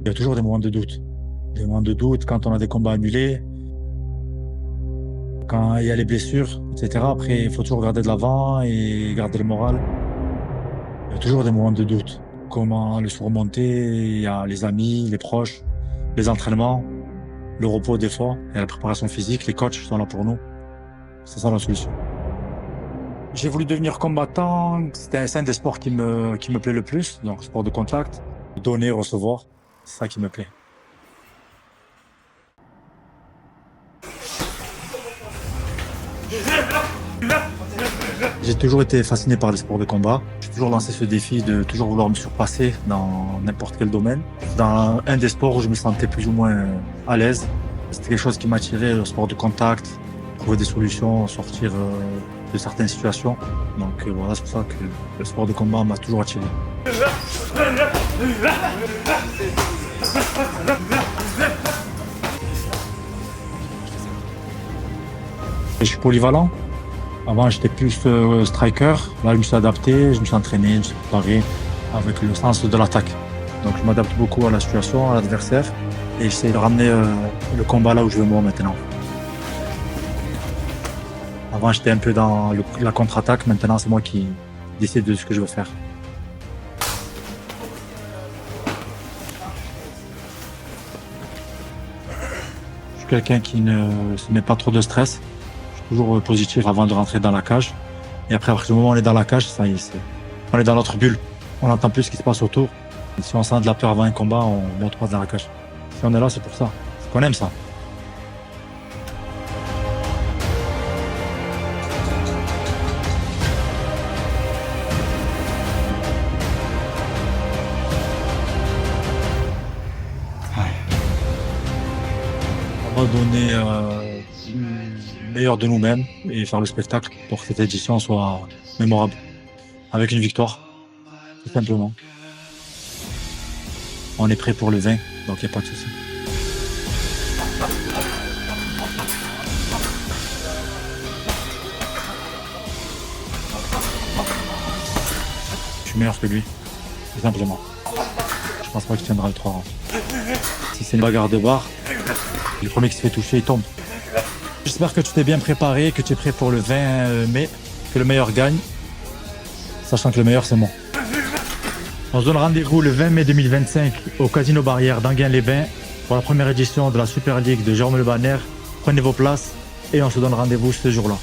Il y a toujours des moments de doute. Des moments de doute quand on a des combats annulés, quand il y a les blessures, etc. Après, il faut toujours garder de l'avant et garder le moral. Il y a toujours des moments de doute. Comment le surmonter? Il y a les amis, les proches, les entraînements, le repos des fois, et la préparation physique. Les coachs sont là pour nous. C'est ça la solution. J'ai voulu devenir combattant. C'est un des sports qui me plaît le plus. Donc, sport de contact. Donner, recevoir. C'est ça qui me plaît. J'ai toujours été fasciné par les sports de combat. J'ai toujours lancé ce défi de toujours vouloir me surpasser dans n'importe quel domaine. Dans un des sports où je me sentais plus ou moins à l'aise. C'était quelque chose qui m'attirait, le sport de contact, trouver des solutions, sortir de certaines situations. Donc voilà, c'est pour ça que le sport de combat m'a toujours attiré. Je suis polyvalent. Avant, j'étais plus striker. Là, je me suis adapté, je me suis entraîné, je me suis préparé avec le sens de l'attaque. Donc, je m'adapte beaucoup à la situation, à l'adversaire. Et j'essaie de ramener le combat là où je veux moi maintenant. Avant, j'étais un peu dans la contre-attaque. Maintenant, c'est moi qui décide de ce que je veux faire. Je suis quelqu'un qui ne se met pas trop de stress. Toujours positif avant de rentrer dans la cage. Et après, à partir du moment où on est dans la cage, ça y est, on est dans notre bulle. On n'entend plus ce qui se passe autour. Et si on sent de la peur avant un combat, on monte pas dans la cage. Si on est là, c'est pour ça. C'est qu'on aime ça. On va donner le meilleur de nous-mêmes et faire le spectacle pour que cette édition soit mémorable. Avec une victoire, tout simplement. On est prêt pour le 20, donc il n'y a pas de souci. Je suis meilleur que lui, tout simplement. Je pense pas qu'il tiendra le 3 rounds. Si c'est une bagarre de barre, le premier qui se fait toucher, il tombe. J'espère que tu t'es bien préparé, que tu es prêt pour le 20 mai, que le meilleur gagne, sachant que le meilleur c'est moi. On se donne rendez-vous le 20 mai 2025 au Casino Barrière d'Enghien-les-Bains pour la première édition de la Super League de Jérôme Le Banner. Prenez vos places et on se donne rendez-vous ce jour-là.